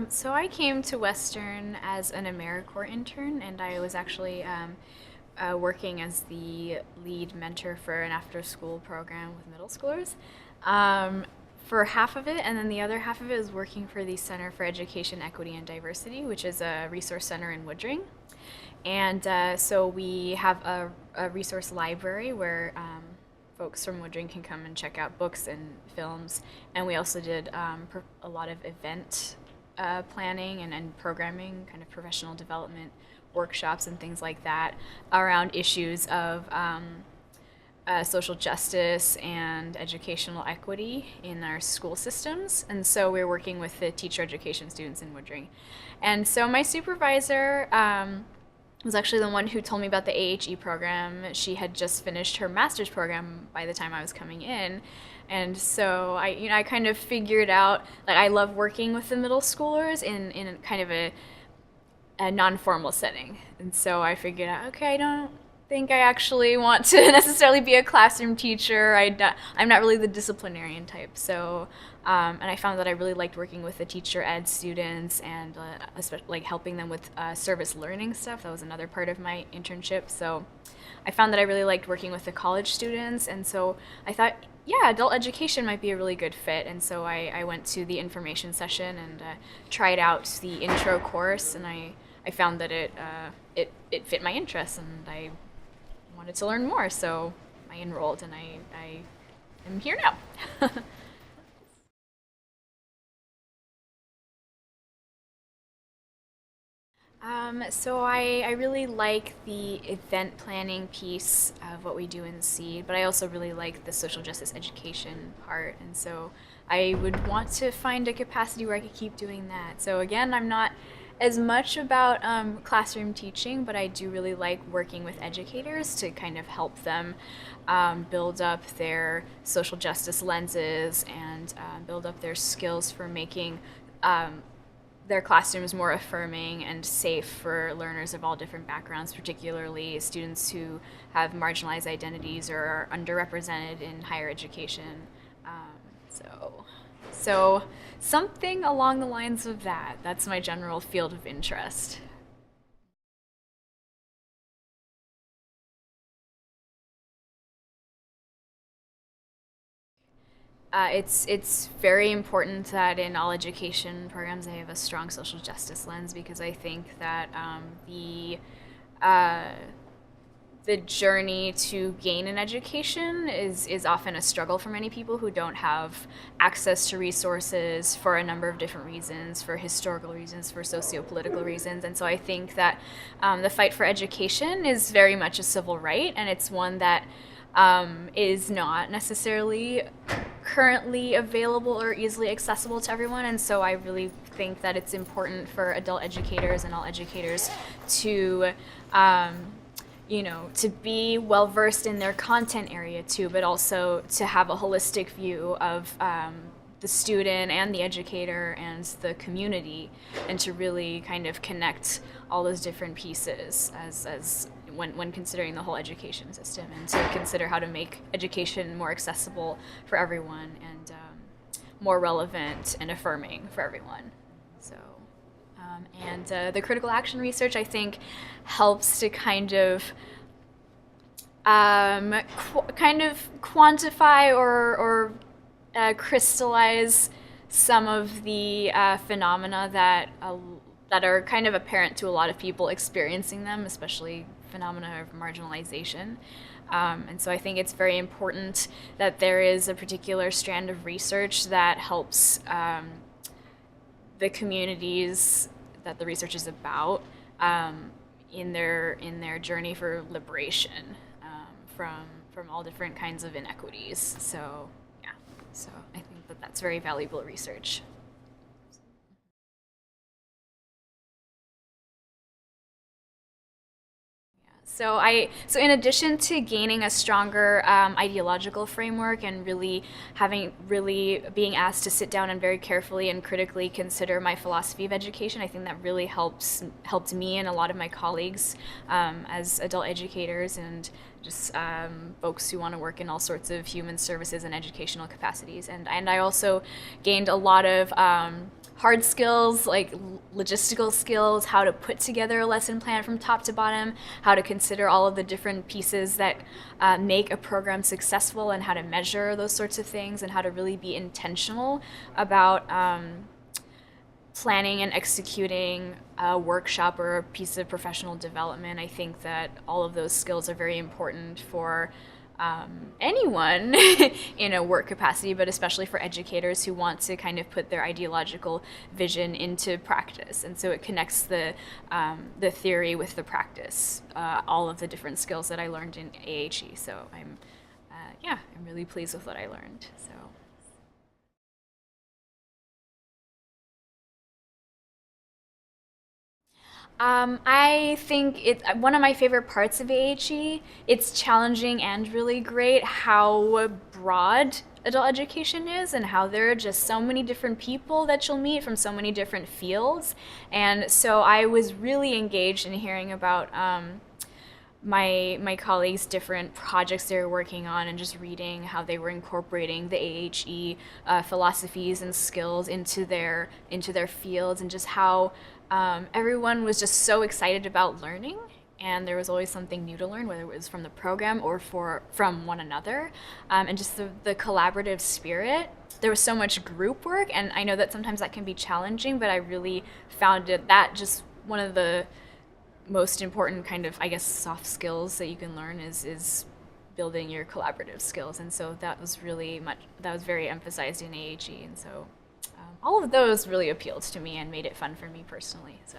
So I came to Western as an AmeriCorps intern, and I was actually working as the lead mentor for an after-school program with middle schoolers for half of it, and then the other half of it was working for the Center for Education, Equity, and Diversity, which is a resource center in Woodring. And so we have a resource library where folks from Woodring can come and check out books and films. And we also did a lot of event planning and programming, kind of professional development workshops and things like that around issues of social justice and educational equity in our school systems. And so we're working with the teacher education students in Woodring. And so my supervisor was actually the one who told me about the AHE program. She had just finished her master's program by the time I was coming in. And so I kind of figured out that I love working with the middle schoolers in kind of a non-formal setting. And so I figured out, okay, I don't think I actually want to necessarily be a classroom teacher. I'm not really the disciplinarian type. So, and I found that I really liked working with the teacher ed students and especially like helping them with service learning stuff. That was another part of my internship. So I found that I really liked working with the college students. And so I thought, yeah, adult education might be a really good fit. And so I went to the information session and tried out the intro course, and I found that it fit my interests, and I wanted to learn more, so I enrolled, and I am here now. So I really like the event planning piece of what we do in Seed, but I also really like the social justice education part, and so I would want to find a capacity where I could keep doing that. So again, I'm not as much about classroom teaching, but I do really like working with educators to kind of help them build up their social justice lenses and build up their skills for making their classrooms more affirming and safe for learners of all different backgrounds, particularly students who have marginalized identities or are underrepresented in higher education. Um, so, so something along the lines of that. That's my general field of interest. It's very important that in all education programs they have a strong social justice lens, because I think that uh, the journey to gain an education is often a struggle for many people who don't have access to resources for a number of different reasons, for historical reasons, for socio-political reasons. And so I think that the fight for education is very much a civil right, and it's one that is not necessarily currently available or easily accessible to everyone. And so I really think that it's important for adult educators and all educators to to be well versed in their content area too, but also to have a holistic view of the student and the educator and the community, and to really kind of connect all those different pieces as when considering the whole education system, and to consider how to make education more accessible for everyone and more relevant and affirming for everyone. So, and the critical action research, I think, helps to kind of quantify or crystallize some of the phenomena that are kind of apparent to a lot of people experiencing them, especially phenomena of marginalization. And so I think it's very important that there is a particular strand of research that helps the communities that the research is about in their journey for liberation from all different kinds of inequities. So yeah, so I think that that's very valuable research. So in addition to gaining a stronger ideological framework and really being asked to sit down and very carefully and critically consider my philosophy of education, I think that really helped me and a lot of my colleagues as adult educators and just folks who want to work in all sorts of human services and educational capacities. And I also gained a lot of hard skills like logistical skills, how to put together a lesson plan from top to bottom, how to consider all of the different pieces that make a program successful, and how to measure those sorts of things, and how to really be intentional about planning and executing a workshop or a piece of professional development. I think that all of those skills are very important for anyone in a work capacity, but especially for educators who want to kind of put their ideological vision into practice. And so it connects the theory with the practice, all of the different skills that I learned in AHE. So I'm really pleased with what I learned. So. I think one of my favorite parts of AHE. It's challenging and really great how broad adult education is, and how there are just so many different people that you'll meet from so many different fields. And so I was really engaged in hearing about my colleagues' different projects they were working on, and just reading how they were incorporating the AHE philosophies and skills into their fields, and just how everyone was just so excited about learning, and there was always something new to learn, whether it was from the program or from one another, and just the collaborative spirit. There was so much group work, and I know that sometimes that can be challenging, but I really found that just one of the most important kind of, I guess, soft skills that you can learn is building your collaborative skills. And so that was very emphasized in AHE. And so all of those really appealed to me and made it fun for me personally. So.